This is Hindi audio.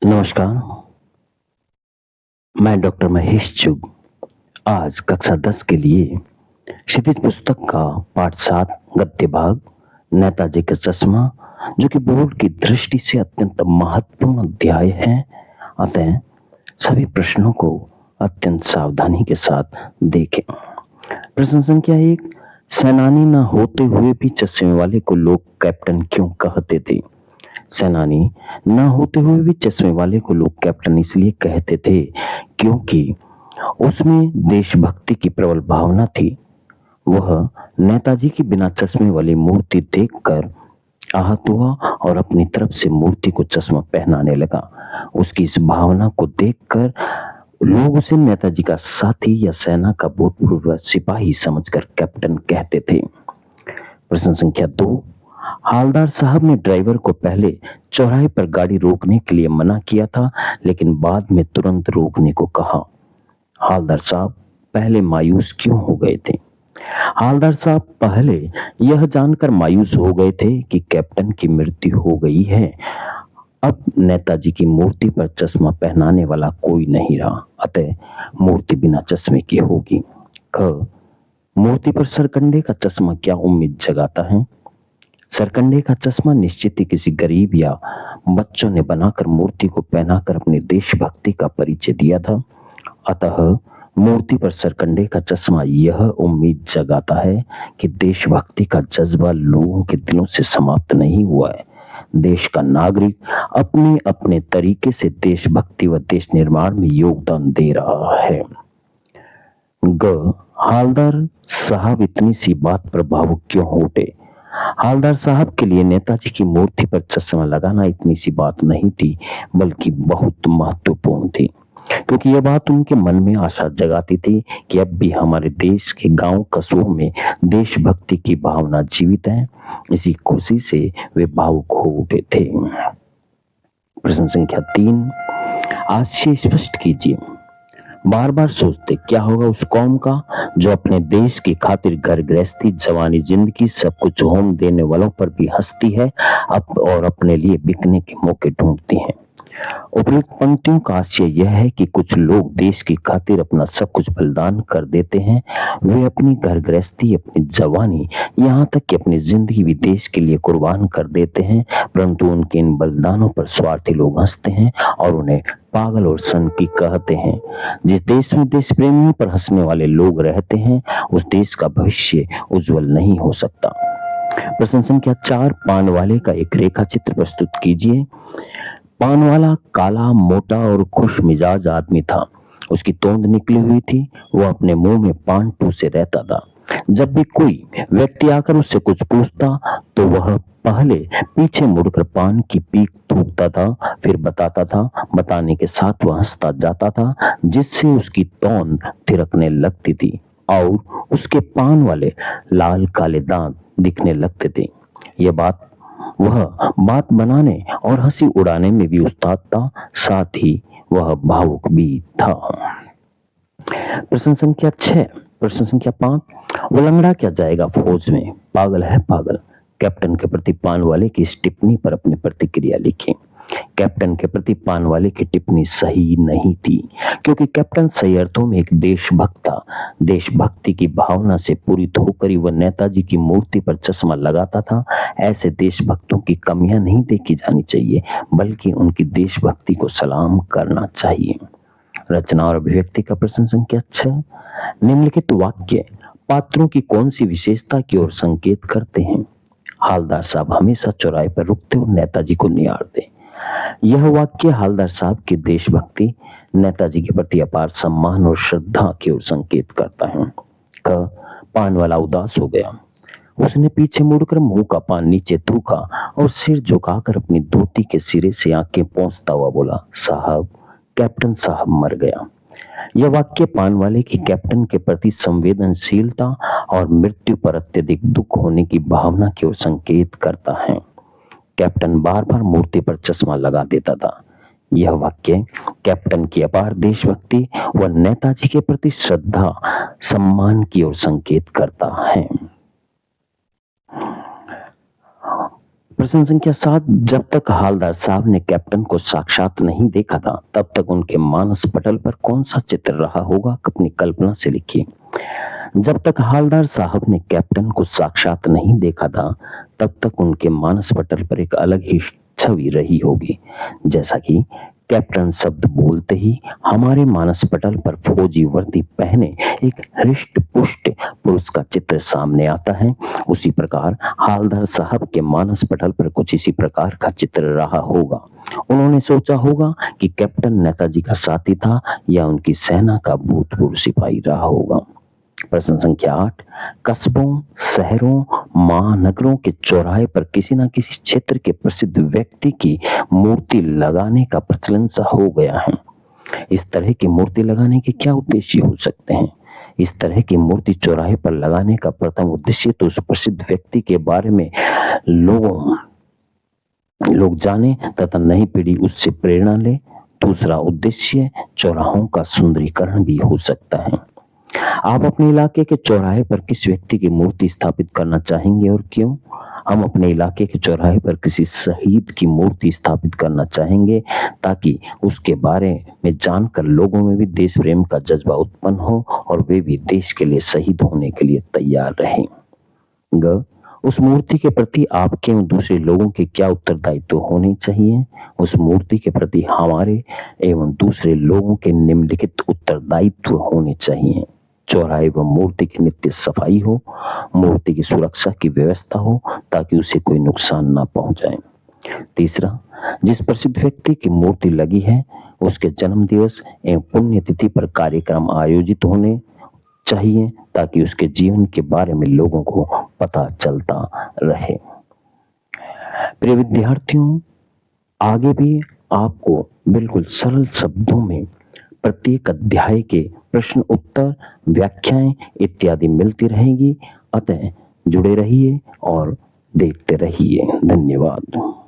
नमस्कार, मैं डॉक्टर महेश चुग आज कक्षा 10 के लिए क्षितिज पुस्तक का पाठ 7 गद्य भाग नेताजी का चश्मा जो कि बोर्ड की दृष्टि से अत्यंत महत्वपूर्ण अध्याय है। अतः सभी प्रश्नों को अत्यंत सावधानी के साथ देखें। प्रश्न संख्या 1, सेनानी न होते हुए भी चश्मे वाले को लोग कैप्टन क्यों कहते थे? सेनानी न होते हुए भी चश्मे वाले को लोग कैप्टन इसलिए कहते थे क्योंकि उसमें देशभक्ति की प्रबल भावना थी। वह नेताजी की बिना चश्मे वाली मूर्ति देखकर आहत हुआ और अपनी तरफ से मूर्ति को चश्मा पहनाने लगा। उसकी इस भावना को देखकर लोग उसे नेताजी का साथी या सेना का भूतपूर्व सिपाही समझकर कैप्टन कहते थे। प्रश्न संख्या 2, हालदार साहब ने ड्राइवर को पहले चौराहे पर गाड़ी रोकने के लिए मना किया था, लेकिन बाद में तुरंत रोकने को कहा। हालदार साहब पहले मायूस क्यों हो गए थे? हालदार साहब पहले यह जानकर मायूस हो गए थे कि कैप्टन की मृत्यु हो गई है। अब नेताजी की मूर्ति पर चश्मा पहनाने वाला कोई नहीं रहा, अतः मूर्ति बिना चश्मे की होगी। ख, मूर्ति पर सरकंडे का चश्मा क्या उम्मीद जगाता है? सरकंडे का चश्मा निश्चित ही किसी गरीब या बच्चों ने बनाकर मूर्ति को पहनाकर अपनी देशभक्ति का परिचय दिया था। अतः मूर्ति पर सरकंडे का चश्मा यह उम्मीद जगाता है कि देशभक्ति का जज्बा लोगों के दिलों से समाप्त नहीं हुआ है। देश का नागरिक अपने अपने तरीके से देशभक्ति व देश निर्माण में योगदान दे रहा है। ग, हालदार साहब इतनी सी बात पर भावुक क्यों हो उठे? हालदार साहब के लिए नेताजी की मूर्ति पर चश्मा लगाना इतनी सी बात नहीं थी, बल्कि बहुत महत्वपूर्ण थी, क्योंकि यह बात उनके मन में आशा जगाती थी कि अब भी हमारे देश के गांव कस्बों में देशभक्ति की भावना जीवित है। इसी खुशी से वे भावुक हो उठे थे। प्रश्न संख्या 3, आशय स्पष्ट कीजिए। बार बार सोचते क्या होगा उस कौम का जो अपने देश की खातिर घर गृहस्थी, जवानी, जिंदगी सब कुछ होम देने वालों पर भी हंसती है और अपने लिए बिकने के मौके ढूंढती है। उपयुक्त पंक्तियों का आशय यह है कि कुछ लोग देश की खातिर अपना सब कुछ बलिदान कर देते हैं। वे अपनी घर गृहस्थी, अपनी जवानी, यहाँ तक कि अपनी जिंदगी भी देश के लिए कुर्बान कर देते हैं, परंतु उनके इन बलिदानों पर स्वार्थी लोग हंसते हैं और उन्हें पागल और सनकी कहते हैं। जिस देश में देश प्रेमियों पर हंसने वाले लोग रहते हैं, उस देश का भविष्य उज्जवल नहीं हो सकता। प्रश्न संख्या 4, पान वाले का एक रेखा चित्र प्रस्तुत कीजिए। पान वाला काला, मोटा और खुश मिजाज आदमी था। उसकी तोंद निकली हुई थी। वह अपने मुंह में पान टूसे रहता था। जब भी कोई व्यक्ति आकर उससे कुछ पूछता तो वह पहले पीछे मुड़कर पान की पीक थूकता था, फिर बताता था। बताने के साथ वह हंसता जाता था, जिससे उसकी तोंद थिरकने लगती थी और उसके पान वाले लाल काले दांत दिखने लगते थे। वह बात बनाने और हंसी उड़ाने में भी उस्ताद था, साथ ही वह भावुक भी था। प्रश्न संख्या 6, प्रश्न संख्या 5, उलंगड़ा क्या जाएगा फौज में? पागल है पागल। कैप्टन के प्रति पान वाले की इस टिप्पणी पर अपनी प्रतिक्रिया लिखें। कैप्टन के प्रति पान वाले की टिप्पणी सही नहीं थी, क्योंकि कैप्टन सही अर्थों में एक देशभक्त था। देशभक्ति की भावना से पूरित होकर ही वह नेताजी की मूर्ति पर चश्मा लगाता था। ऐसे देशभक्तों की कमियां नहीं देखी जानी चाहिए, बल्कि उनकी देशभक्ति को सलाम करना चाहिए। रचना और अभिव्यक्ति का प्रश्न संख्या 6, निम्नलिखित वाक्य पात्रों की कौन सी विशेषता की ओर संकेत करते हैं? हालदार साहब हमेशा चौराहे पर रुकते और नेताजी को निहारते। यह वाक्य हालदार साहब की देशभक्ति, नेताजी के प्रति अपार सम्मान और श्रद्धा की ओर संकेत करता है। क, पान वाला उदास हो गया। उसने पीछे मुड़कर मुंह का पान नीचे थूका और सिर झुकाकर अपनी धोती के सिरे से आंखें पोंछता हुआ बोला, साहब, कैप्टन साहब मर गया। यह वाक्य पान वाले की कैप्टन के प्रति संवेदनशीलता और मृत्यु पर अत्यधिक दुख होने की भावना की ओर संकेत करता है। कैप्टन बार बार मूर्ति पर चश्मा लगा देता था। यह वाक्य कैप्टन की अपार देशभक्ति व नेताजी के प्रति श्रद्धा, सम्मान की ओर संकेत करता है। प्रश्न संख्या 7, जब तक हालदार साहब ने कैप्टन को साक्षात नहीं देखा था तब तक उनके मानस पटल पर कौन सा चित्र रहा होगा, अपनी कल्पना से लिखिए। जब तक हालदार साहब ने कैप्टन को साक्षात नहीं देखा था तब तक उनके मानस पटल पर एक अलग ही छवि रही होगी। जैसा कि कैप्टन शब्द बोलते ही हमारे मानस पटल पर फौजी वर्दी पहने एक हृष्ट पुष्ट पुरुष का चित्र सामने आता है, उसी प्रकार हालदार साहब के मानस पटल पर कुछ इसी प्रकार का चित्र रहा होगा। उन्होंने सोचा होगा कि कैप्टन नेताजी का साथी था या उनकी सेना का भूतपूर्व सिपाही रहा होगा। प्रश्न संख्या 8, कस्बों, शहरों, महानगरों के चौराहे पर किसी न किसी क्षेत्र के प्रसिद्ध व्यक्ति की मूर्ति लगाने का प्रचलन सा हो गया है। इस तरह की मूर्ति लगाने के क्या उद्देश्य हो सकते हैं? इस तरह की मूर्ति चौराहे पर लगाने का प्रथम उद्देश्य तो उस प्रसिद्ध व्यक्ति के बारे में लोग जाने तथा नई पीढ़ी उससे प्रेरणा ले। दूसरा उद्देश्य चौराहों का सुंदरीकरण भी हो सकता है। आप अपने इलाके के चौराहे पर किस व्यक्ति की मूर्ति स्थापित करना चाहेंगे और क्यों? हम अपने इलाके के चौराहे पर किसी शहीद की मूर्ति स्थापित करना चाहेंगे ताकि उसके बारे में जानकर लोगों में भी देश प्रेम का जज्बा उत्पन्न हो और वे भी देश के लिए शहीद होने के लिए तैयार रहें। ग, उस मूर्ति के प्रति आपके और दूसरे लोगों के क्या उत्तरदायित्व होने चाहिए? उस मूर्ति के प्रति हमारे एवं दूसरे लोगों के निम्नलिखित उत्तरदायित्व होने चाहिए। चौराहे व मूर्ति की नित्य सफाई हो, मूर्ति की सुरक्षा की व्यवस्था हो ताकि उसे कोई नुकसान ना पहुंचाए। तीसरा, जिस प्रसिद्ध व्यक्ति की मूर्ति लगी है उसके जन्म दिवस एवं पुण्यतिथि पर कार्यक्रम आयोजित होने चाहिए ताकि उसके जीवन के बारे में लोगों को पता चलता रहे। प्रिय विद्यार्थियों, आगे भी आपको बिल्कुल सरल शब्दों में प्रत्येक अध्याय के प्रश्न उत्तर, व्याख्याएं इत्यादि मिलती रहेगी। अतः जुड़े रहिए और देखते रहिए। धन्यवाद।